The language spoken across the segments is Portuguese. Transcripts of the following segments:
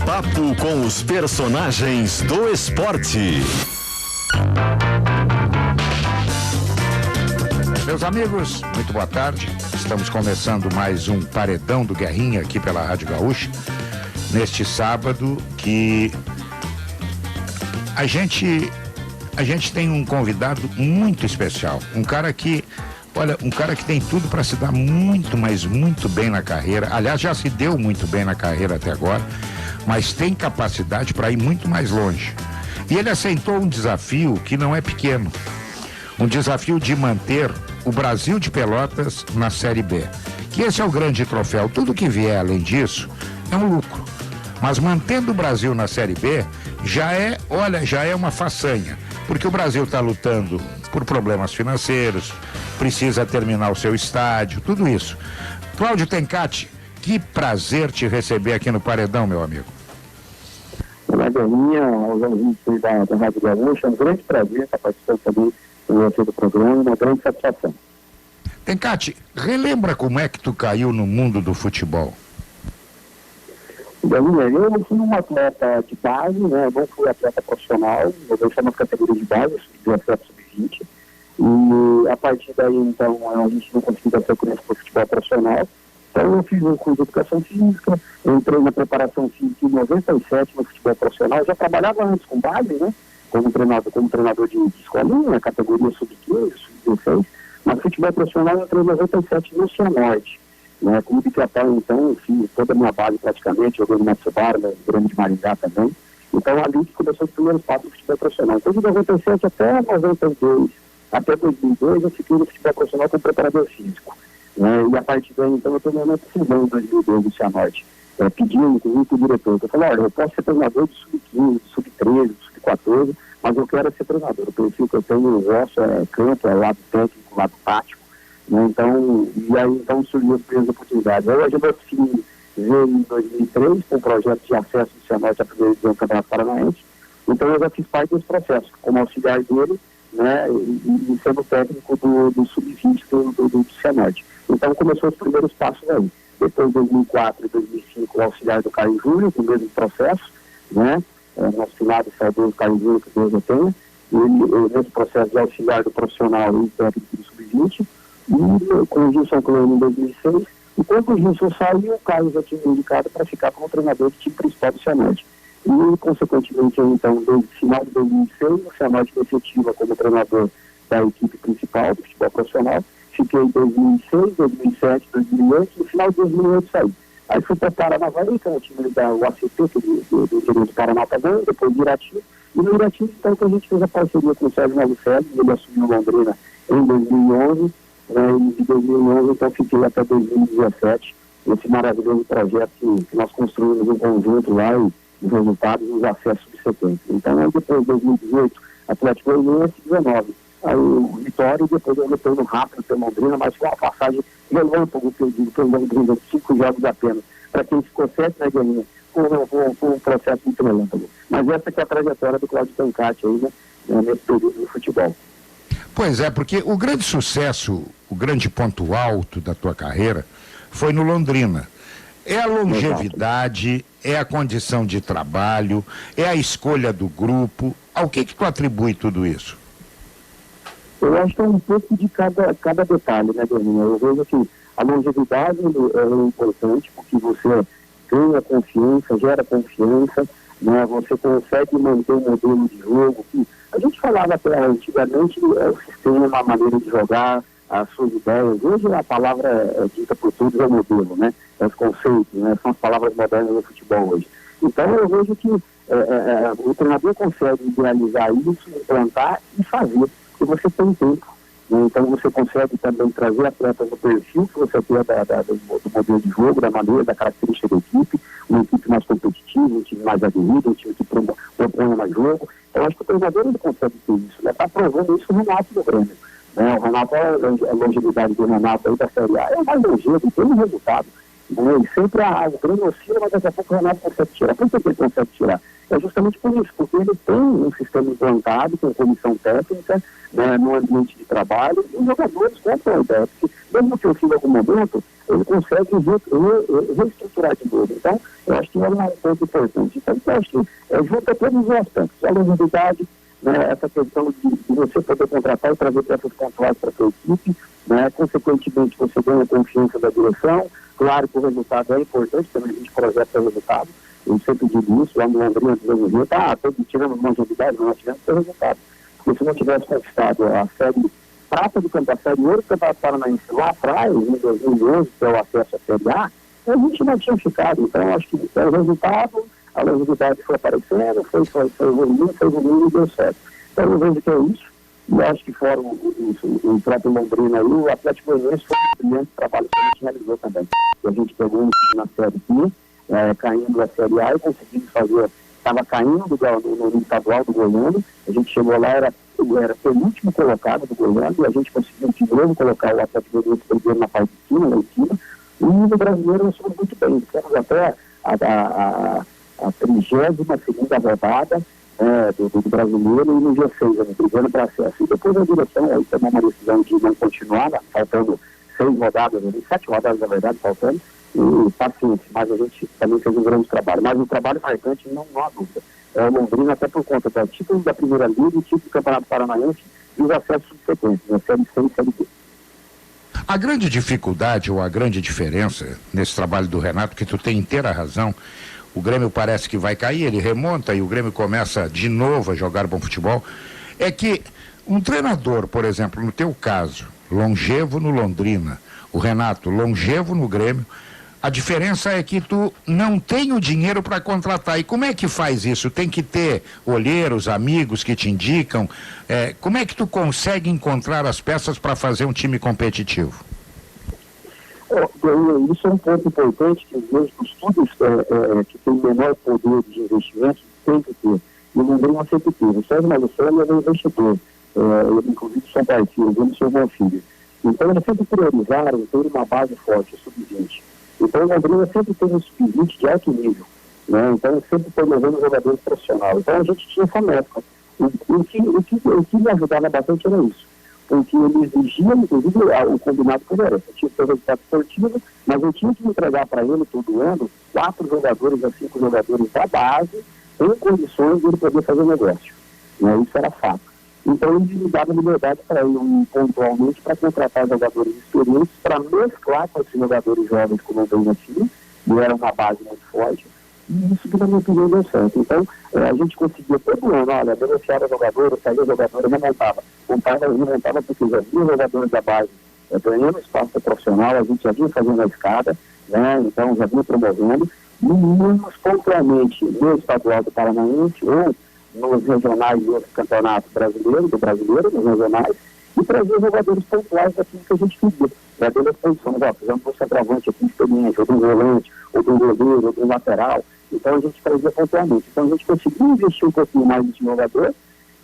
Papo com os personagens do esporte. Meus amigos, muito boa tarde. Estamos começando mais um Paredão do Guerrinha aqui pela Rádio Gaúcha. Neste sábado que a gente tem um convidado muito especial. Um cara que tem tudo para se dar muito, mas muito bem na carreira. Aliás, já se deu muito bem na carreira até agora, mas tem capacidade para ir muito mais longe. E ele aceitou um desafio que não é pequeno. Um desafio de manter o Brasil de Pelotas na Série B. Que esse é o grande troféu. Tudo que vier além disso é um lucro. Mas mantendo o Brasil na Série B já é uma façanha. Porque o Brasil está lutando por problemas financeiros, precisa terminar o seu estádio, tudo isso. Cláudio Tencati, que prazer te receber aqui no Paredão, meu amigo. Olá, Guerrinha, aos ouvintes da Rádio Gaúcha, é um grande prazer estar participando também do programa, uma grande satisfação. Tencati, relembra como é que tu caiu no mundo do futebol? Guerrinha, eu fui um atleta de base, né? Eu não fui atleta profissional, eu deixei nas categorias de base, sub-17, sub-20, e a partir daí, então, a gente não conseguiu dar sequência para o futebol profissional. Então eu fiz um curso de educação física, eu entrei na preparação física em 97 no futebol profissional, já trabalhava antes com base, né? Como treinador de escolinha, categoria sub-15, sub-16, mas futebol profissional eu entrei em 97 no Cianorte, né? Clube que até então eu fiz toda a minha base praticamente, joguei no Matsubara, no Grêmio de Maringá também, então ali que começou os primeiros passos do futebol profissional. Então de 97 até 92, até 2002 eu fiquei no futebol profissional como preparador físico. E a partir daí, então, eu tomei uma decisão em 2012 do Cianorte, pedindo, inclusive, para o diretor. Eu falei, olha, eu posso ser treinador de sub-15, de sub-13, de sub-14, mas eu quero ser treinador. O perfil que eu tenho, o vosso é campo, é lado técnico, lado tático, né? Então, e aí, então, surgiu as primeiras oportunidades. Aí, hoje eu veio em 2003, com um projeto de acesso do Cianorte à primeira divisão do Campeonato Paranaense. Então, eu já fiz parte desse processo, como auxiliar dele, né, e sendo técnico do sub-20 do Cianorte. Então começou os primeiros passos aí. Depois, em 2004 e 2005, o auxiliar do Caio Júnior, com o mesmo processo, né? Nosso finado saudoso Caio Júnior, que Deus o tenha. Ele, nesse processo de auxiliar do profissional e técnico do sub-20, e com o Gilson Klein em 2006. E quando o Gilson saiu, o Caio já tinha indicado para ficar como treinador do time principal do Cianorte. E, consequentemente, então, no final de 2006, o Cianorte foi efetiva como treinador da equipe principal do futebol profissional. Fiquei em 2006, 2007, 2008, no final de 2008 saí. Aí fui para Paranavaí, que é o time da UACP, do interior do Paraná também, depois do Irati. E no Irati, então, que a gente fez a parceria com o Sérgio Malucelli, ele assumiu Londrina em 2011, e de 2011, então, fiquei até 2017, esse maravilhoso projeto que nós construímos em conjunto lá, e os resultados nos acessos subsequentes. Então, aí depois de 2018, Atlético Goianiense, 19. Aí o Vitória, e depois eu retorno rápido pelo Londrina, mas com uma passagem relâmpago, que eu digo, pelo Londrina, 5 jogos apenas. Para quem ficou 7, né, Guilherme? Foi um processo muito relâmpago. Mas essa que é a trajetória do Cláudio Tencati aí, né, nesse período do futebol. Pois é, porque o grande sucesso, o grande ponto alto da tua carreira foi no Londrina. É a longevidade, é a condição de trabalho, é a escolha do grupo. Ao que tu atribui tudo isso? Eu acho que é um pouco de cada detalhe, né, Guilherme? Eu vejo que a longevidade é importante, porque você ganha confiança, gera confiança, né? Você consegue manter um modelo de jogo que a gente falava até antigamente, o sistema, a maneira de jogar, as suas ideias. Hoje a palavra dita por todos é o modelo, né? É os conceitos, né? São as palavras modernas do futebol hoje. Então eu vejo que o treinador consegue idealizar isso, implantar e fazer, porque você tem tempo, né? Então você consegue também trazer atletas no perfil que você tem do modelo de jogo, da maneira, da característica da equipe, uma equipe mais competitiva, um time mais aguerrido, um time que propõe mais jogo. Então acho que o treinador ele consegue ter isso, né? Está provando isso o Renato do Grêmio. O Renato, a longevidade do Renato aí da Série A é mais longevo, tem um resultado. né? E sempre o Grêmio oscila, mas daqui a pouco o Renato consegue tirar. Por que ele consegue tirar? É justamente por isso, porque ele tem um sistema implantado com comissão técnica, né, no ambiente de trabalho, e os jogadores compram a ideia, porque mesmo que eu fique em algum momento, ele consegue reestruturar de novo. Então, eu acho que é um ponto importante. Então, eu acho que junta todos os aspectos, a longevidade, né, essa questão de você poder contratar e trazer peças pontuais para a sua equipe, né, consequentemente você ganha a confiança da direção. Claro que o resultado é importante, também a gente projeta o resultado. Eu sempre digo isso, lá no Londrina, do mesmo jeito, tivemos longevidade, nós tivemos o resultado. Porque se não tivesse conquistado a série prata do campeonato, a série ouro do Campeonato Paranaense lá atrás, em 2011, que é o acesso à série A, a gente não tinha ficado. Então, acho que o resultado, a longevidade foi aparecendo, foi evoluindo e deu certo. Então, eu vejo que é isso. E acho que fora o próprio Londrina aí, o Atlético Goianiense foi um brilhante trabalho que a gente realizou também. A gente pegou um time na série B, caindo da série A e conseguimos fazer, estava caindo no estadual do Goiânia, a gente chegou lá, era penúltimo colocado do Goiânia, e a gente conseguiu de novo colocar o Atlético Goianiense primeiro na parte de cima, lá em cima, e no brasileiro nós fomos muito bem, ficamos até a 32ª rodada do brasileiro e no G6, brigando para acesso. E depois a direção aí tomou uma decisão de não continuar, faltando 6 rodadas, 7 rodadas na verdade, faltando, e paciência, mas a gente também fez um grande trabalho. Mas o trabalho marcante não há dúvida. É o Londrina, até por conta do título da Primeira Liga, o título do Campeonato Paranaense e os acessos subsequentes, na Série C e Série B. A grande dificuldade ou a grande diferença nesse trabalho do Renato, que tu tem inteira razão, o Grêmio parece que vai cair, ele remonta e o Grêmio começa de novo a jogar bom futebol, é que um treinador, por exemplo, no teu caso, longevo no Londrina, o Renato longevo no Grêmio, a diferença é que tu não tem o dinheiro para contratar. E como é que faz isso? Tem que ter olheiros, amigos que te indicam. Como é que tu consegue encontrar as peças para fazer um time competitivo? Isso é um ponto importante que os clubes que têm menor poder de investimento têm que ter. E o Londrina sempre teve. O Sérgio Malucelli é um investidor. Ele, inclusive, são parceiros, ele e seu bom filho. Então, eles sempre priorizaram ter uma base forte, o sub-20. Então, o Londrina sempre teve um sub-20 de alto nível, né? Então, sempre foi levando jogadores profissionais. Então, a gente tinha essa meta. O que me ajudava bastante era isso. Porque ele exigia, inclusive, o combinado com ele. Eu tinha que ter resultado esportivo, mas eu tinha que entregar para ele todo ano 4 jogadores a 5 jogadores da base em condições de ele poder fazer negócio. Né? Isso era fato. Então, ele me dava liberdade para ele, pontualmente, para contratar jogadores experientes, para mesclar com esses jogadores jovens que o Londrina tinha, e era uma base muito forte, e isso que, na minha opinião, deu certo. Então, a gente conseguia todo ano, negociar a jogadora, sair a jogadora, remontava porque já havia jogadores da base ganhando espaço profissional, a gente já vinha fazendo a escada, né? Então já vinha promovendo, e íamos pontualmente no estadual do Paranaense, ou nos regionais e outros campeonatos brasileiros, nos regionais, e trazer jogadores pontuais daquilo que a gente pedia, dentro das posições. Fizemos um centroavante aqui experiente, ou de um volante, ou de um goleiro, ou de um lateral. Então a gente trazia pontualmente. Então a gente conseguiu investir um pouquinho mais nesse jogador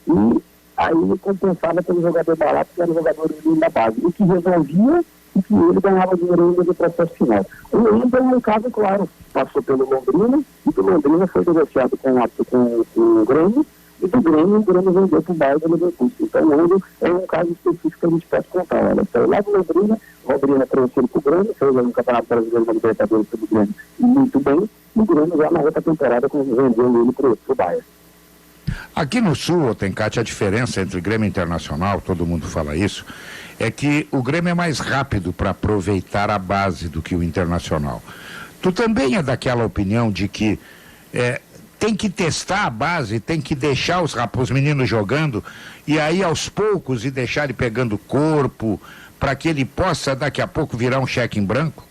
e aí compensava pelo jogador barato, que era o jogador da base. O que resolvia e que ele ganhava dinheiro ainda do processo final. O Ender, no caso, claro, passou pelo Londrina, e do Londrina foi negociado com o Grêmio, e do Grêmio, o Grêmio vendeu para o Bayern do Leverkusen. Então, o Ender é um caso específico que a gente pode contar. Olha, saiu lá do Londrina, o Londrina transferiu para o Grêmio, fez aí um Campeonato Brasileiro, uma Libertadores do Grêmio, e muito bem, e o Grêmio já na outra temporada vendeu ele para o Bayern. Aqui no Sul, Tencate, a diferença entre Grêmio Internacional, todo mundo fala isso, é que o Grêmio é mais rápido para aproveitar a base do que o Internacional. Tu também é daquela opinião de que tem que testar a base, tem que deixar os meninos jogando e aí aos poucos e deixar ele pegando corpo para que ele possa daqui a pouco virar um cheque em branco?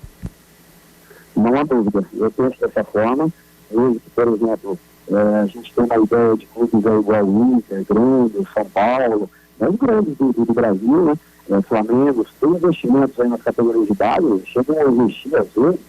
Não há dúvida. Eu penso dessa forma. Hoje, por exemplo, a gente tem uma ideia de clubes igual o Inter, Grêmio, São Paulo, os grandes do Brasil, né? Flamengo, tem investimentos aí nas categorias de base, chegam a investir às vezes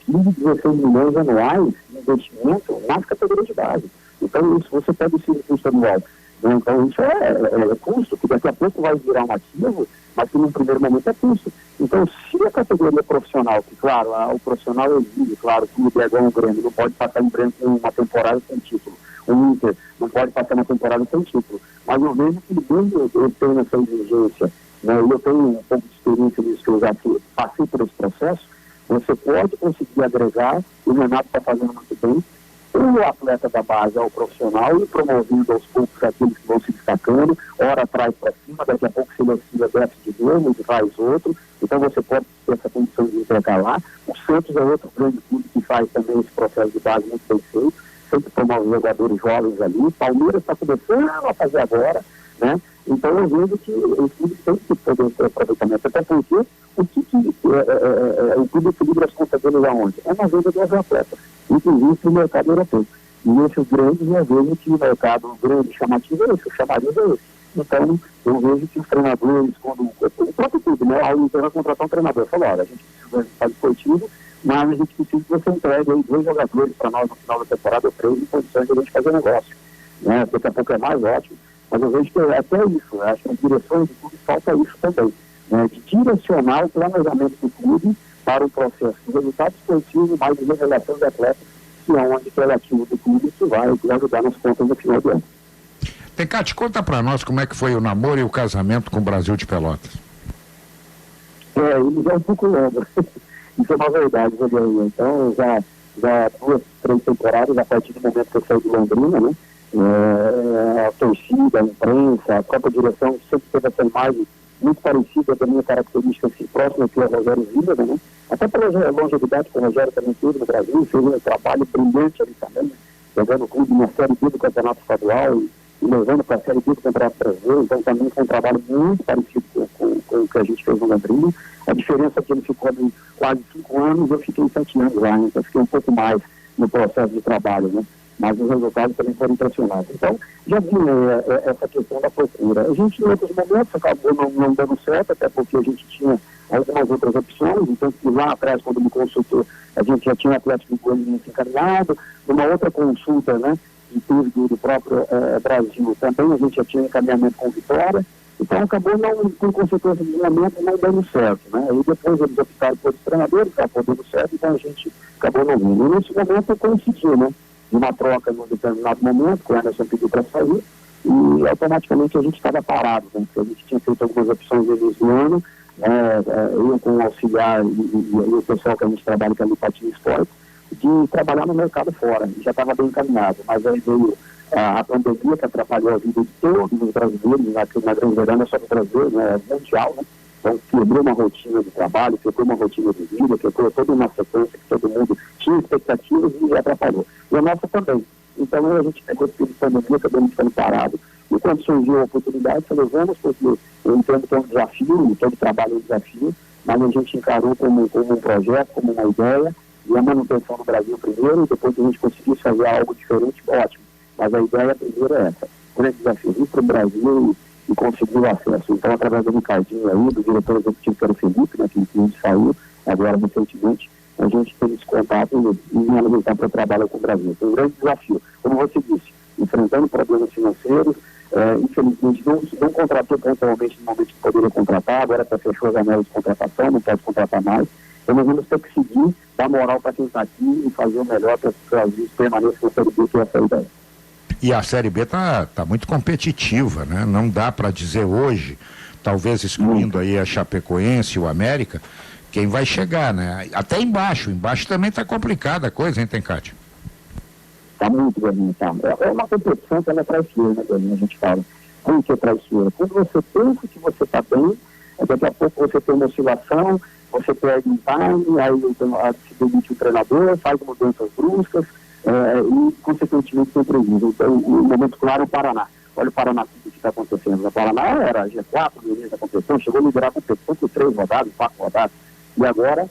15, 16 milhões anuais de investimento nas categorias de base. Então, isso, você pega o circuito estadual, né? Então isso é custo, que daqui a pouco vai virar um ativo, mas que num primeiro momento é custo. Então, se a categoria profissional, que claro, o profissional exige, claro, que o igual um Grêmio, não pode passar em branco uma temporada sem título. O Inter não pode passar uma temporada sem título. Mas eu vejo que mesmo eu tenho essa exigência, né, eu tenho um pouco de experiência nisso, que eu já passei por esse processo, você pode conseguir agregar, e o Renato está fazendo muito bem, o atleta da base ao profissional e promovendo aos poucos aqueles que vão se destacando, ora atrás para cima, daqui a pouco se ele oscila, desce de novo e faz outro, então você pode ter essa condição de intercalar. O Santos é outro grande clube que faz também esse processo de base muito bem feito, sempre promove jogadores jovens ali. O Palmeiras está começando a fazer agora, né? Então eu vejo que os clubes têm que poder ter aproveitamento, até porque o clube equilibra as contas dele aonde? É na venda dos atletas, inclusive no mercado europeu. E esses grandes, eu vejo que o mercado grande chamativo é esse, o chamariz é esse. Então, eu vejo que os treinadores, quando o próprio clube, né, ao Inter vai contratar um treinador, falou, olha, a gente precisa de resultado esportivo, mas a gente precisa que você entregue aí 2 jogadores para nós no final da temporada, ou 3, em condições de a gente fazer negócio. Né? Daqui a pouco é mais ótimo, mas eu vejo que até isso, eu acho que as direções do clube falta isso também, né? De direcionar o planejamento do clube para o processo de resultado esportivo, mais de revelação de atletas, que é onde que é o ativo do clube que vai ajudar nas contas no final do ano. Tencati, conta pra nós como é que foi o namoro e o casamento com o Brasil de Pelotas. Ele já é um pouco longo. Isso é uma verdade, Rogério. Então, já 2, 3 temporadas, a partir do momento que eu saí de Londrina, né? A torcida, a imprensa, a própria direção sempre teve essa imagem muito parecida da minha característica, assim, próxima que é o Rogério Vilas, né? Até pela longevidade que o Rogério também teve no Brasil, fez um trabalho brilhante ali também, né? Jogando o clube na Série B do Campeonato Estadual e levando para a Série B do Campeonato Brasileiro. Então também foi um trabalho muito parecido com o que a gente fez no Londrina. A diferença é que ele ficou ali quase 5 anos, eu fiquei 7 anos lá, né? Então fiquei um pouco mais no processo de trabalho, né? Mas os resultados também foram impressionantes. Então, já vi essa questão da procura. A gente, em outros momentos, acabou não dando certo, até porque a gente tinha algumas outras opções, então que lá atrás, quando me consultou, a gente já tinha o Atlético Goianiense encaminhado, numa outra consulta, né, que teve do próprio Brasil, também a gente já tinha encaminhamento com Vitória, então acabou não, por consequência do momento, não dando certo, né, e depois eles optaram por os treinadores, acabou dando certo, então a gente acabou não vindo. E nesse momento coincidiu, né, de uma troca num determinado momento, que o Anderson pediu para sair, e automaticamente a gente estava parado, né, porque a gente tinha feito algumas opções no início do ano, eu com o auxiliar e o pessoal que a gente trabalha com a Patinho Esporte, de trabalhar no mercado fora, e já estava bem encaminhado, mas aí veio a pandemia que atrapalhou a vida de todos os brasileiros, na grande verdade não é só dos brasileiros, né, mundial, né? Então quebrou uma rotina de trabalho, quebrou uma rotina de vida, quebrou toda uma sequência que todo mundo tinha expectativas e atrapalhou. E a nossa também. Então a gente pegou esse período de pandemia, acabamos ficando parado, e quando surgiu a oportunidade, falei, vamos, porque eu entendo que é um desafio, todo trabalho é um desafio, mas a gente encarou como um projeto, como uma ideia, e a manutenção no Brasil primeiro, e depois a gente conseguisse fazer algo diferente, ótimo. Mas a ideia primeiro é essa, o grande desafio, ir para o Brasil e conseguir o acesso. Então, através do Ricardinho aí, do diretor executivo que era o Felipe, né, que a gente saiu agora recentemente, a gente tem esse contato e analisar para o trabalho com o Brasil. Foi um grande desafio. Como você disse, enfrentando problemas financeiros, infelizmente não contratou pontualmente no momento que poderia contratar, agora até fechou as janelas de contratação, não pode contratar mais. Então nós vamos ter que seguir, dar moral para quem está aqui e fazer o melhor para que o Brasil permaneça na Série B, que é essa a ideia. E a Série B tá muito competitiva, né? Não dá para dizer hoje, talvez excluindo aí a Chapecoense e o América, quem vai chegar, né? Até embaixo também está complicada a coisa, hein, Tencati? Está muito, Guilherme, tá. É uma competição que ela é traiçoeira, né, Guilherme, a gente fala. Como que é traiçoeira? Quando você pensa que você está bem, daqui a pouco você tem uma oscilação, você perde um time, aí se demite o treinador, faz mudanças bruscas, e consequentemente tem prejuízo. Então, o momento claro é o Paraná. Olha o Paraná, o que está acontecendo. O Paraná era G4 no início da competição, chegou a liderar a competição por 3 rodadas, 4 rodadas, e agora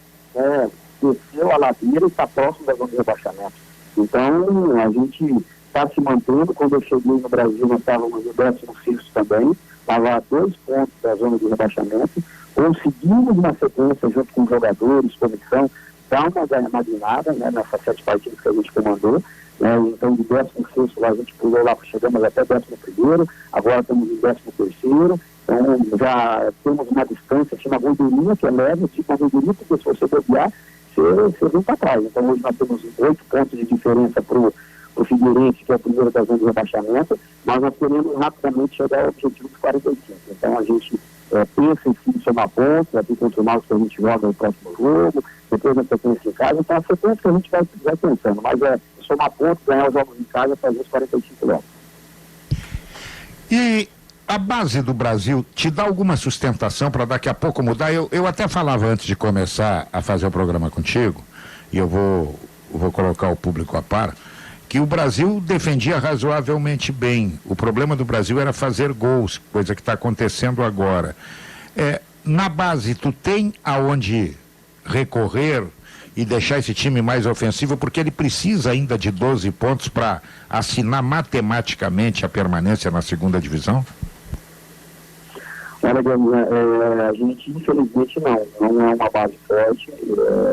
desceu a ladeira e está próximo da zona de rebaixamento. Então, a gente está se mantendo. Quando eu cheguei no Brasil, nós estávamos no 16º também, estava a 2 pontos da zona de rebaixamento, conseguimos uma sequência junto com os jogadores, comissão, dar uma guinada, né, nessas 7 partidas que a gente comandou, né, então de 16º lá a gente pulou lá, chegamos até 11º, agora estamos em 13º, então já temos uma distância, assim, uma gordurinha que é leve, tipo uma gordurinha, porque se você bobear, você vem para trás. Então hoje nós temos 8 pontos de diferença para o Figueirense, que é o primeiro da zona de rebaixamento, mas nós queremos rapidamente chegar ao objetivo dos 45. Então a gente pensa em sim somar pontos, aqui contra o Náutico que a gente joga no próximo jogo, depois na sequência em casa, então a sequência que a gente vai pensando, mas somar pontos, ganhar os jogos em casa, fazer os 45 quilômetros. E a base do Brasil te dá alguma sustentação para daqui a pouco mudar? Eu até falava antes de começar a fazer o programa contigo, e eu vou colocar o público a par, que o Brasil defendia razoavelmente bem. O problema do Brasil era fazer gols, coisa que está acontecendo agora. Na base, tu tem aonde recorrer e deixar esse time mais ofensivo, porque ele precisa ainda de 12 pontos para assinar matematicamente a permanência na segunda divisão? Olha, a gente infelizmente não é uma base forte,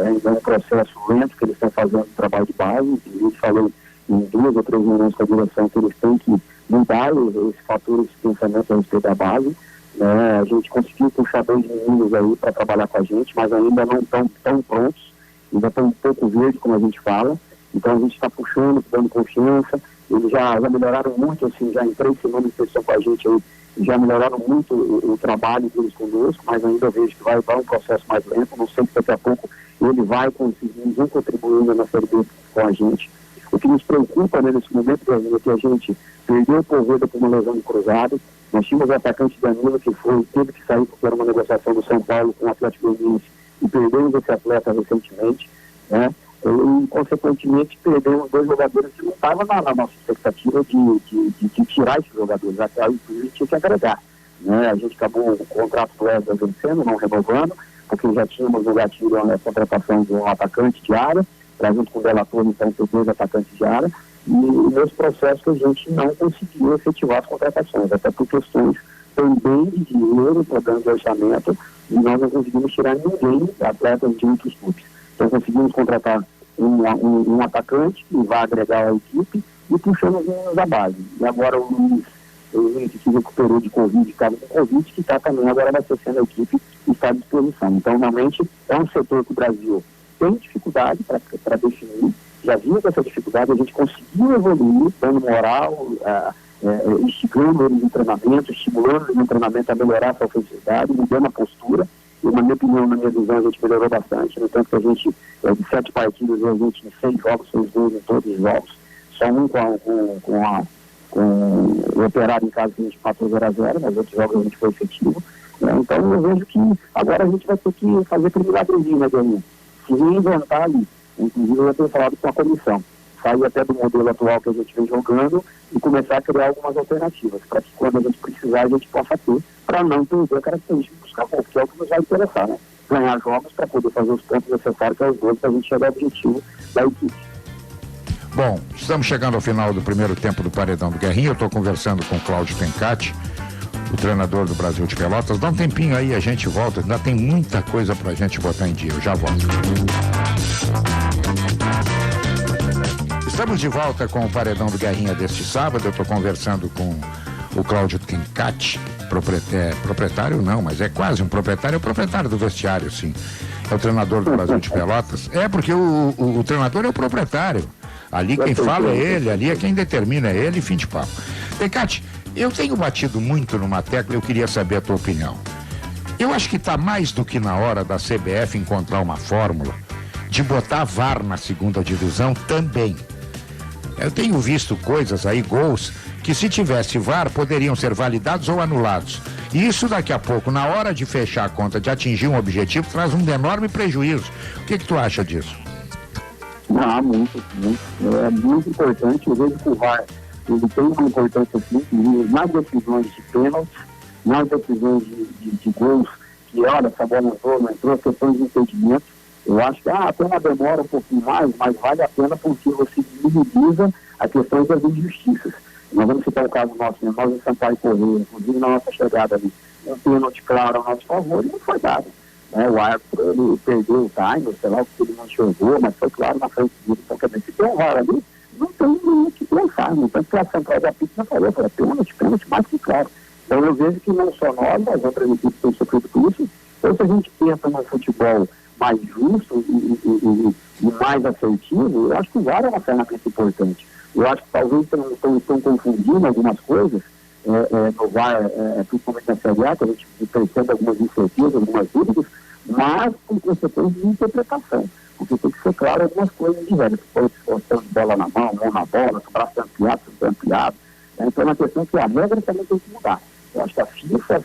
ainda é um processo lento que eles estão fazendo o trabalho de base. A gente falou em 2 ou 3 reuniões com a direção que eles têm que mudar esse fator, esse pensamento a respeito da base. A gente conseguiu puxar 2 meninos aí para trabalhar com a gente, mas ainda não estão tão prontos, ainda estão um pouco verde, como a gente fala. Então a gente está puxando, dando confiança. Eles já melhoraram muito, assim, já em 3 semanas que eles estão com a gente aí, já melhoraram muito o trabalho deles conosco, mas ainda vejo que vai um processo mais lento. Não sei se daqui a pouco ele vai conseguir, vão contribuindo na Série B com a gente. O que nos preocupa, né, nesse momento, é que a gente perdeu o Poveda por uma lesão de cruzado. Nós tínhamos o atacante Danilo, que teve que sair porque era uma negociação do São Paulo com o Atlético Goianiense, e perdemos esse atleta recentemente, né? E, consequentemente, perdemos 2 jogadores que não estavam na nossa expectativa de tirar esses jogadores. Até aí, a gente tinha que agregar, né? A gente acabou o contrato do Wesley vencendo, não renovando, porque já tínhamos no gatilho a contratação de um atacante de área, para junto com o Delator, então, ter 2 atacantes de área, e nesse processo que a gente não conseguiu efetivar as contratações, até por questões também de dinheiro, problema de orçamento, e nós não conseguimos tirar ninguém, atletas de outros clubes. Então conseguimos contratar um atacante que vai agregar a equipe e puxando os meninos da base. E agora o Luiz que se recuperou de Covid, estava com Covid, que está também agora abastecendo a equipe e está à disposição. Então realmente é um setor que o Brasil tem dificuldade para definir, já vinha com essa dificuldade, a gente conseguiu evoluir, dando moral, instigando eles no treinamento, estimulando eles no treinamento a melhorar essa ofensividade, mudando a postura. E, na minha opinião, na minha visão, a gente melhorou bastante, no tanto que a gente, de 7 partidas, a gente em 6 jogos, 6 gols em todos os jogos, só um com o Operário em casa que a gente passou 0-0, mas outros jogos a gente foi efetivo. Então eu vejo que agora a gente vai ter que fazer aquele milagrezinho, né, Guilherme? Se reinventar ali, inclusive eu já tenho falado com a comissão, sair até do modelo atual que a gente vem jogando e começar a criar algumas alternativas, para que quando a gente precisar a gente possa ter, para não perder a característica de buscar pontos, que é o que nos vai interessar, né? Ganhar jogos para poder fazer os pontos necessários, que é os gols, para a gente chegar ao objetivo da equipe. Bom, estamos chegando ao final do primeiro tempo do Paredão do Guerrinha. Eu estou conversando com o Cláudio Tencati, o treinador do Brasil de Pelotas. Dá um tempinho aí, a gente volta, ainda tem muita coisa pra gente botar em dia. Eu já volto. Estamos de volta com o Paredão do Guerrinha deste sábado. Eu estou conversando com o Cláudio Tencati, proprietário não, mas é quase um proprietário, é o proprietário do vestiário, sim. É o treinador do Brasil de Pelotas. É, porque o treinador é o proprietário. Ali quem fala é ele, ali é quem determina, é ele, fim de papo. Tencati, eu tenho batido muito numa tecla, eu queria saber a tua opinião. Eu acho que está mais do que na hora da CBF encontrar uma fórmula de botar VAR na segunda divisão também. Eu tenho visto coisas aí, gols, que se tivesse VAR poderiam ser validados ou anulados. E isso daqui a pouco, na hora de fechar a conta, de atingir um objetivo, traz um enorme prejuízo. O que tu acha disso? Muito. É muito importante. Eu vejo que o VAR ele tem uma importância simples nas decisões de pênaltis, nas decisões de gols, que olha, essa bola não entrou, questões de impedimento. Eu acho que tem uma demora um pouquinho mais, mas vale a pena porque você minimiza a questão das injustiças. Nós vamos citar o caso nosso, né? Nós em Sampaio Correia, inclusive na nossa chegada ali, um pênalti claro ao nosso favor e não foi dado. né? O árbitro, ele perdeu o time, sei lá o que ele não enxergou, mas foi claro na frente dele. Então, quer dizer, se tem um VAR ali, não tem nem o que pensar, não tem que a central da pista falou, foi pênalti mais que claro. Então eu vejo que não só nós, mas outras equipes têm sofrido com isso. Então se a gente pensa num futebol mais justo e mais assertivo, eu acho que o VAR é uma ferramenta importante. Eu acho que talvez estão confundindo algumas coisas no VAR, principalmente na Série A, que a gente percebe algumas incertezas, algumas dúvidas, mas com consequências de interpretação. Porque tem que ser claro algumas coisas de velho. Por exemplo, de bola na mão na bola, se o braço é ampliado, se não é ampliado. Então é uma questão que a regra também tem que mudar. Eu acho que a FIFA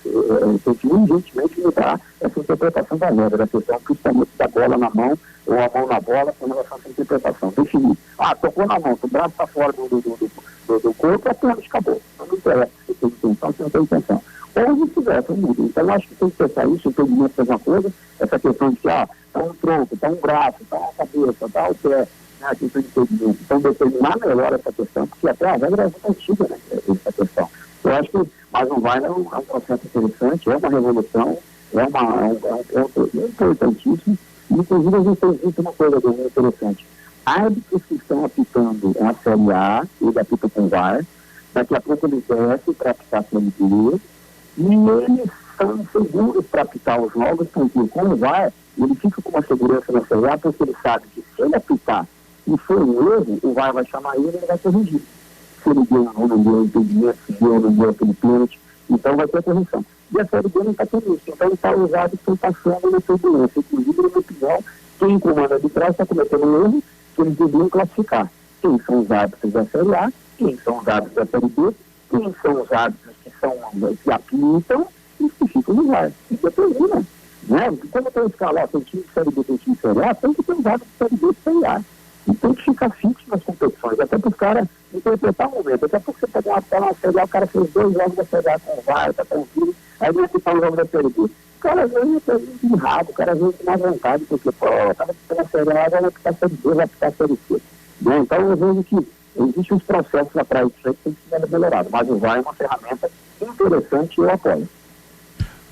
tem que urgentemente mudar essa interpretação da regra, a questão principalmente da bola na mão ou a mão na bola com relação a essa interpretação. Definir. Tocou na mão, o braço está fora do corpo, é pênalti, acabou. Não interessa se tem intenção, se não tem intenção. Ou vice-versa, muda. Então eu acho que tem que pensar isso, o entendimento é uma coisa, essa questão de que está um tronco, está um braço, está uma cabeça, está o pé, né, a questão de entendimento. Então determinar melhor essa questão, porque até a regra é muito antiga, né, essa questão. Eu acho que, mas não vai, não, é um processo interessante, é uma revolução, é um ponto importantíssimo. Inclusive, a gente tem visto uma coisa muito interessante. Árbitros que estão apitando a Série A, ele apita com VAR, daqui a pouco eles descem para apitar a Série B, e eles são seguros para apitar os jogos, porque com o VAR, ele fica com uma segurança na Série A, porque ele sabe que se ele apitar e for um erro, o VAR vai chamar ele e ele vai corrigir. Se ele deu ou não deu impedimento, se deu ou não deu aquele pênalti, então vai ter correção. E a Série B não está tendo isso. Então, está os árbitros estão passando na turbulência. Inclusive, na minha opinião, quem comanda de trás está cometendo um erro que eles deveriam classificar. Quem são os árbitros da Série A, quem são os árbitros da Série B, quem são os árbitros que apitam e que ficam no VAR. E determina. Né? Como tem escala, tem time de Série B, tem time de Série A, tem que ter os árbitros de Série B e Série A. E tem que ficar fixo nas competições, até para os caras interpretar o momento. Até porque você pega uma tela na Série A, o cara fez 2 jogos da Série A com o VAR, está tranquilo, aí vai ficar um jogo da Série B. O cara vem errado, o cara vem com mais vontade, porque, pô, o cara fica na Série A, vai ficar a Série B, vai ficar a Série C. Né? Então eu vejo que existem uns processos atrás disso aí que tem que ser melhorado, mas o VAR é uma ferramenta interessante e eu apoio.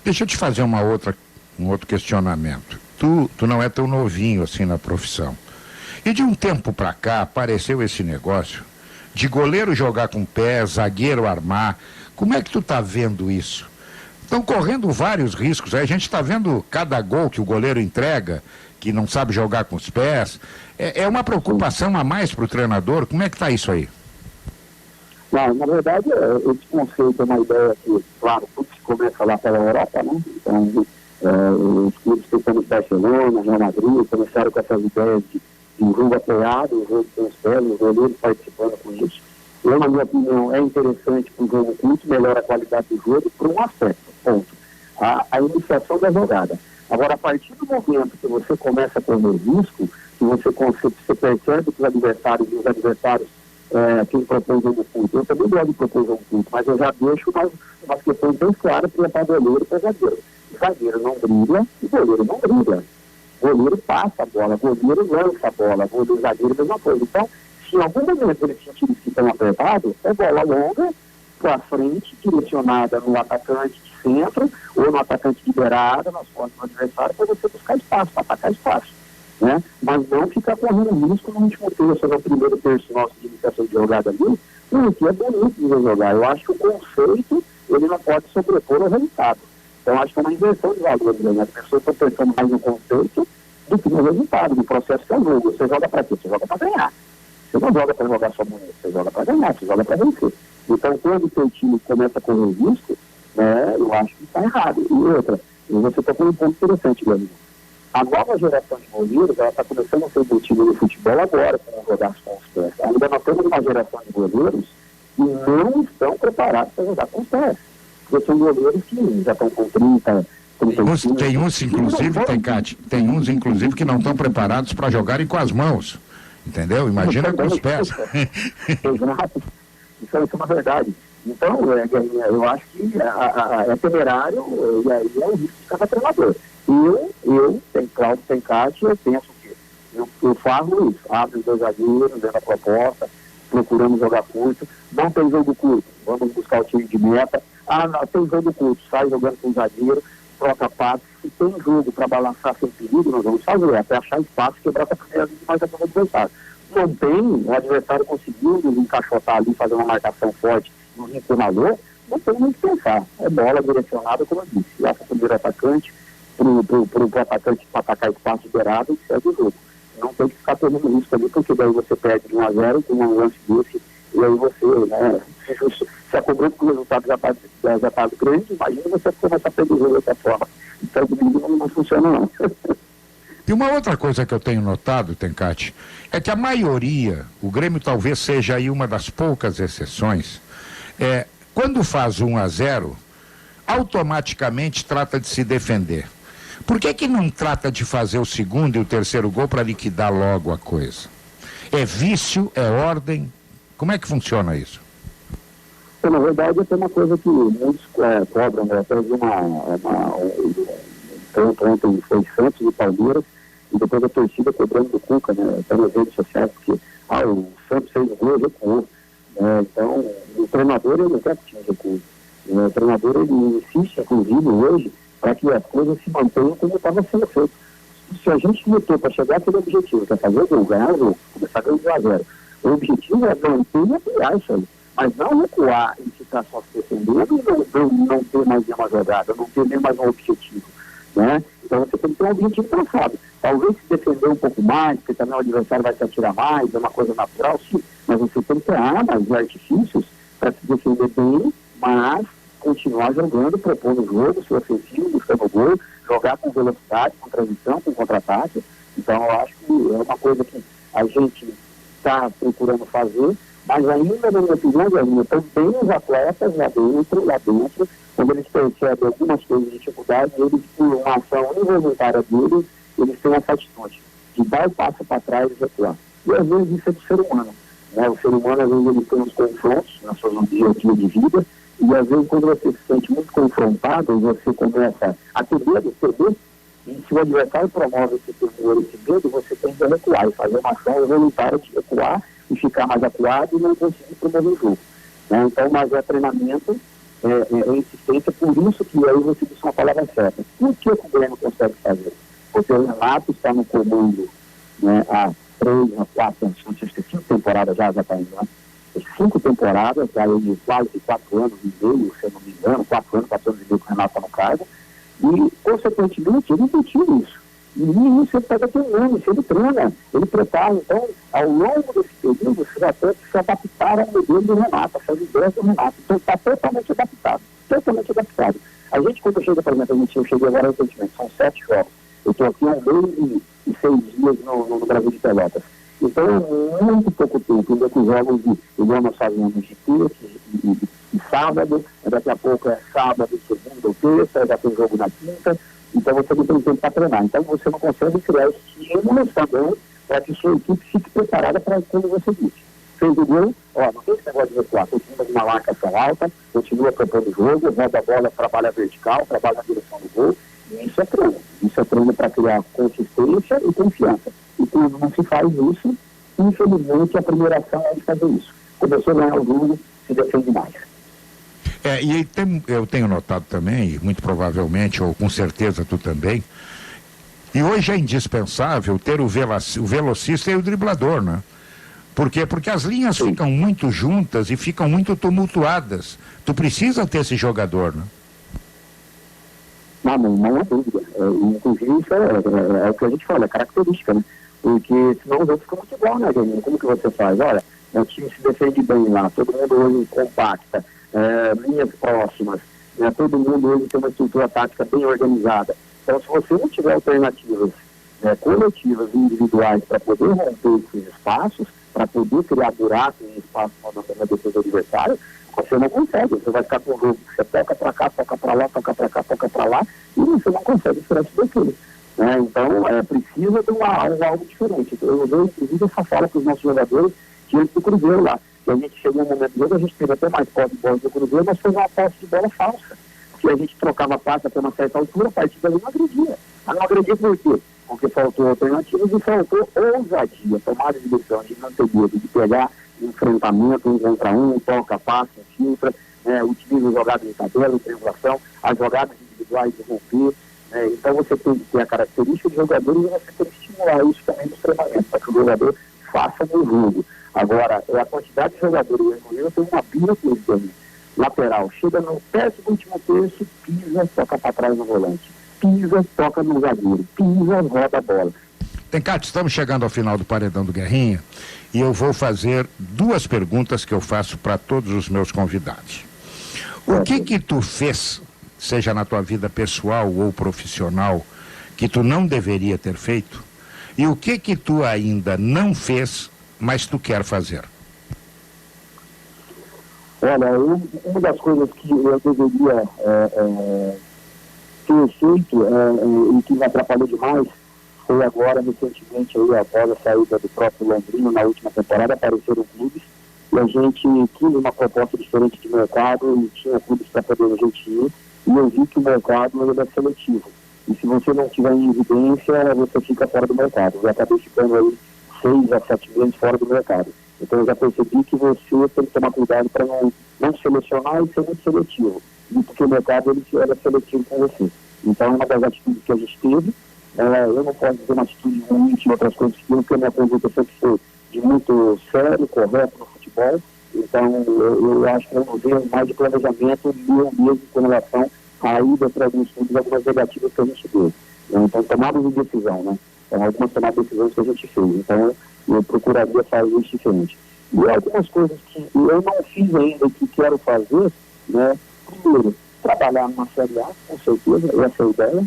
Deixa eu te fazer um outro questionamento. Tu não é tão novinho assim na profissão. E de um tempo para cá apareceu esse negócio de goleiro jogar com pé, zagueiro armar. Como é que tu tá vendo isso? Estão correndo vários riscos. A gente está vendo cada gol que o goleiro entrega, que não sabe jogar com os pés. É uma preocupação a mais para o treinador? Como é que está isso aí? Não, na verdade, esse conceito é uma ideia que, claro, tudo se começa lá pela Europa, né? Então, os clubes tentando Barcelona, Real Madrid, começaram com essas ideias de um jogo apoiado, um jogo com os pés, os goleiros participando com isso. Eu, na minha opinião, é interessante para o jogo curto, melhora a qualidade do jogo por um aspecto, ponto. A iniciação da jogada. Agora, a partir do momento que você começa a correr risco, que você percebe que os adversários quem propõe jogo curto, eu também gosto de propor jogo curto, mas eu já deixo umas questões bem claras para goleiro e para zagueiro. Zagueiro não brilha e goleiro não brilha. Goleiro passa a bola, goleiro lança a bola, goleiro zagueiro, mesma coisa. Então, se em algum momento eles sentirem que estão apertados, é bola longa, para frente, direcionada no atacante de centro, ou no atacante de beirada, nas costas do adversário, para você buscar espaço, para atacar espaço. Né? Mas não ficar correndo risco no último terço, no primeiro terço nosso de iniciação de jogada ali, porque é bonito de jogar. Eu acho que o conceito, ele não pode sobrepor ao resultado. Então, acho que é uma inversão de valores, né? As pessoas estão pensando mais no conceito do que no resultado, no processo que é o jogo. Você joga para quê? Você joga para ganhar. Você não joga para jogar só bonito, você joga para ganhar, você joga para vencer. Então, quando o seu time começa a correr risco, né, eu acho que está errado. E outra, você tocou um ponto interessante, meu amigo. A nova geração de goleiros, ela está começando a ser embutida no futebol agora, com jogar com os pés. Ainda nós temos uma geração de goleiros que não estão preparados para jogar com os pés. Porque são goleiros que já estão com 30, 35... Tem uns, inclusive, que não estão preparados para jogarem com as mãos. Entendeu? Imagina com os pés. Exato. Isso é uma verdade. Então, eu acho que é temerário e aí é o risco de cada treinador. Tem Cláudio, tem Cátia, eu penso que eu faço isso, abro os 2 zagueiros, dentro da proposta, procuramos jogar curto, não tem jogo curto, vamos buscar o time de meta, não, tem jogo curto, sai jogando com o zagueiro, troca passes, se tem jogo para balançar sem perigo, nós vamos fazer, até achar espaço e quebrar essa primeira linha de marcação do adversário. Não tem, o adversário conseguiu nos encaixotar ali, fazer uma marcação forte, nos encurralou, não tem muito o que pensar. É bola direcionada, como eu disse, lá para o primeiro atacante, para o atacante para atacar espaço liberado e segue o jogo. Não tem que ficar tomando risco ali, porque daí você perde de 1-0 com um lance desse, e aí você, né, se acompanha que o resultado já está grande, imagina você começar a perder o jogo dessa forma. Então, domingo não funciona não. E uma outra coisa que eu tenho notado, Tencati, é que a maioria, o Grêmio talvez seja aí uma das poucas exceções, quando faz 1-0, automaticamente trata de se defender. Por que não trata de fazer o segundo e o terceiro gol para liquidar logo a coisa? É vício, é ordem? Como é que funciona isso? Então, na verdade, é uma coisa que muitos cobram, né? Até um ponto ontem foi Santos e Palmeiras, e depois a torcida cobrando do Cuca, né? Até nas redes sociais, porque o Santos fez o gol e recuou. Então, o treinador, ele não quer que tinha recuo. O treinador, ele insiste, inclusive, hoje, para que as coisas se mantenham como estava sendo feito. Se a gente lutou para chegar àquele objetivo, que é fazer o gol, ganhar o gol, começar ganhando 1-0, o objetivo é manter e ampliar isso aí. Mas não recuar e ficar só se defendendo e não ter mais nenhuma jogada, não ter nem mais um objetivo, né? Então você tem que ter um objetivo traçado. Talvez se defender um pouco mais, porque também o adversário vai se atirar mais, é uma coisa natural, sim. Mas você tem que ter armas e artifícios para se defender bem, mas continuar jogando, propondo o jogo, ser ofensivo, buscando o gol, jogar com velocidade, com transição, com contra-ataque. Então eu acho que é uma coisa que a gente está procurando fazer, mas ainda, na minha opinião, também os atletas lá dentro, quando eles percebem algumas coisas de dificuldade, eles, por uma ação involuntária deles, eles têm essa atitude de dar o passo para trás e recuar. E às vezes isso é do ser humano, né? O ser humano, às vezes, ele tem uns confrontos na sua dia de vida, e às vezes quando você se sente muito confrontado, você começa a ter medo, e se o adversário promove esse temor, esse medo, você tem que recuar e fazer uma ação voluntária de recuar e ficar mais acuado e não conseguir promover o jogo, né? Então, mas é treinamento, é insistência, por isso que aí você disse uma palavra certa. Por que o Grêmio consegue fazer? Porque o Renato está no comando, né, há 3, 4, 5 temporadas já está indo, né? 5 temporadas, já de quase 4 anos e meio, se eu não me engano, 4 anos e meio que o Renato está no cargo, e, consequentemente, ele repetiu isso. E isso ele está determinando, ele treina, ele prepara. Então, ao longo desse período, os atletas se adaptaram ao modelo do Renato, a fazer ideias do Renato. Então, está totalmente adaptado, totalmente adaptado. A gente, quando chega, por exemplo, eu cheguei agora recentemente, são 7 jogos. Eu estou aqui há 1 mês e 6 dias no Brasil de Pelotas. Então, é muito pouco tempo, ainda com jogos igual nós fazemos de terça e sábado, daqui a pouco é sábado, segunda ou terça, já tem jogo na quinta, então você não tem tempo para treinar. Então você não consegue criar estímulos também para que sua equipe fique preparada para quando você disse. Fez o gol, não tem esse negócio de recuar, continua uma marcação alta, continua propondo o jogo, roda a bola, trabalha vertical, trabalha na direção do gol, e isso é treino. Isso é treino para criar consistência e confiança. E quando não se faz isso, infelizmente a primeira ação é de fazer isso. Começou a ganhar o jogo, se defende mais. Eu tenho notado também, e muito provavelmente, ou com certeza tu também, e hoje é indispensável ter o velocista e o driblador, né? Por quê? Porque as linhas ficam muito juntas e ficam muito tumultuadas. Tu precisa ter esse jogador, né? Não há dúvida. Inclusive, isso é o que a gente fala, é característica, né? Porque senão os outros ficam muito igual, né, Janine? Como que você faz? Olha, o time se defende bem lá, todo mundo hoje compacta, linhas próximas, né? Todo mundo hoje tem uma estrutura tática bem organizada. Então, se você não tiver alternativas coletivas e individuais para poder romper esses espaços, para poder criar buracos em espaços na defesa do adversário, você não consegue. Você vai ficar com o jogo que você toca para cá, toca para lá, toca para cá, toca para lá, e você não consegue tirar isso daquilo. Então, precisa de algo diferente. Eu usei, inclusive, essa fala para os nossos jogadores diante do Cruzeiro lá. Que a gente chegou no momento do jogo, a gente teve até mais posse de bola do Cruzeiro, mas fez uma posse de bola falsa. Porque a gente trocava passe até uma certa altura, a partida ali não agredia. Não agredia por quê? Porque faltou alternativas e faltou ousadia, tomada de decisão, de não ter medo, de pegar enfrentamento, 1 contra 1, toca, passa, infiltra, utiliza jogadas de tabela, triangulação, as jogadas individuais driblar e de romper, né? Então você tem que ter a característica de jogador e você tem que estimular isso também nos treinamentos, para que o jogador faça no jogo. Agora, a quantidade de jogadores, eu tenho uma pira com isso também. Lateral, chega no último terço, pisa, toca para trás no volante. Pisa, toca no zagueiro. Pisa, roda a bola. Tencate, estamos chegando ao final do Paredão do Guerrinha e eu vou fazer 2 perguntas que eu faço para todos os meus convidados. O que tu fez, seja na tua vida pessoal ou profissional, que tu não deveria ter feito? E o que tu ainda não fez, mas tu quer fazer? Olha, uma das coisas que eu deveria ter feito e que me atrapalhou demais foi agora, recentemente, aí, após a saída do próprio Londrina na última temporada, apareceram clubes e a gente quis uma proposta diferente de mercado e tinha clubes para poder a gente ir, e eu vi que o mercado ele é seletivo. E se você não tiver em evidência, você fica fora do mercado. Eu acabei ficando aí 6 a 7 meses fora do mercado. Então eu já percebi que você tem que tomar cuidado para não selecionar e ser muito seletivo. E porque o mercado ele é seletivo com você. Então é uma das atitudes que a gente teve. Eu não posso dizer uma atitude ruim de outras coisas que porque a minha conduta sempre foi de muito sério, correto no futebol. Então eu acho que eu não vejo mais de planejamento meu mesmo com relação à ida para alguns clubes, algumas negativas que a gente deu. Então tomadas de decisão, né? Então, algumas tomadas de decisões que a gente fez. Então eu procuraria fazer isso diferente. E algumas coisas que eu não fiz ainda e que quero fazer, né? Primeiro, trabalhar numa Série A, com certeza, essa é a ideia,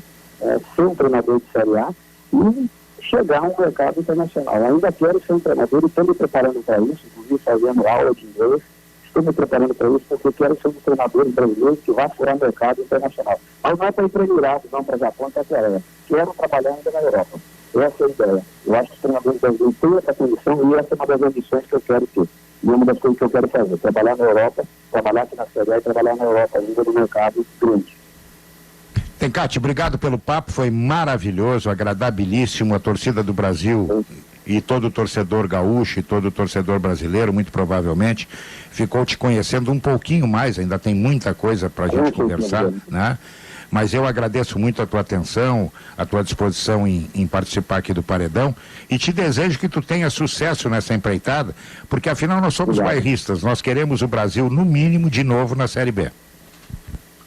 ser um treinador de Série A e chegar a um mercado internacional. Ainda quero ser um treinador e estou me preparando para isso, inclusive fazendo aula de inglês, estou me preparando para isso porque quero ser um dos treinadores brasileiros que vai furar mercado internacional. Mas não é para ir para Emirados, não para Japão, para Coreia. Quero trabalhar ainda na Europa. Essa é a ideia. Eu acho que os treinadores brasileiros têm essa condição e essa é uma das ambições que eu quero ter. E uma das coisas que eu quero fazer, trabalhar na Europa, trabalhar aqui na Série A e trabalhar na Europa, ainda no mercado grande. Tencate, obrigado pelo papo, foi maravilhoso, agradabilíssimo. A torcida do Brasil e todo torcedor gaúcho e todo torcedor brasileiro, muito provavelmente, ficou te conhecendo um pouquinho mais, ainda tem muita coisa para a gente conversar, né? Mas eu agradeço muito a tua atenção, a tua disposição em participar aqui do Paredão e te desejo que tu tenha sucesso nessa empreitada, porque afinal nós somos bairristas, nós queremos o Brasil, no mínimo, de novo na Série B.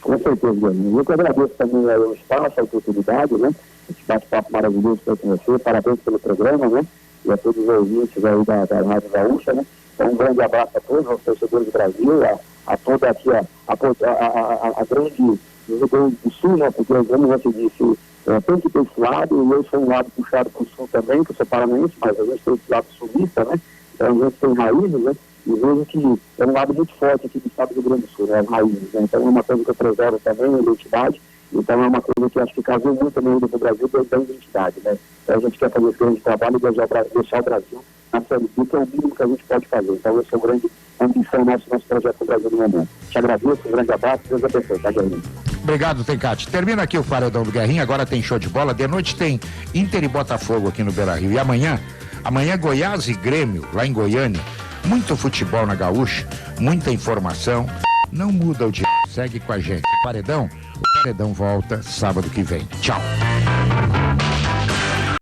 Com certeza, Guilherme. Eu que agradeço também o espaço, a oportunidade, né? Esse bate-papo maravilhoso para você, parabéns pelo programa, né? E a todos os ouvintes aí da Rádio Gaúcha, né? Então, um grande abraço a todos, aos torcedores do Brasil, a toda aqui, a grande Rio Grande do Sul, né? Porque, como você disse, tem que ter esse lado, e eu sou um lado puxado para o Sul também, que eu sou paranaense, mas a gente tem esse lado sulista, né? Então, a gente tem raízes, né? E vejo que é um lado muito forte aqui do estado do Rio Grande do Sul, né? As raízes, né? Então, é uma coisa que eu preservo também, a identidade. Então, é uma coisa que eu acho que casou muito também do Brasil, da identidade, né? Então, a gente quer fazer esse grande trabalho e deixar o Brasil na Série B, que é o mínimo que a gente pode fazer. Então, essa é a grande ambição nosso projeto do Brasil no momento. Te agradeço, um grande abraço, Deus abençoe, tá, Guilherme? Obrigado, Tencate. Termina aqui o Paredão do Guerrinha, agora tem show de bola. De noite tem Inter e Botafogo aqui no Beira-Rio. E amanhã Goiás e Grêmio, lá em Goiânia. Muito futebol na Gaúcha, muita informação. Não muda o dia, segue com a gente. O Paredão volta sábado que vem. Tchau.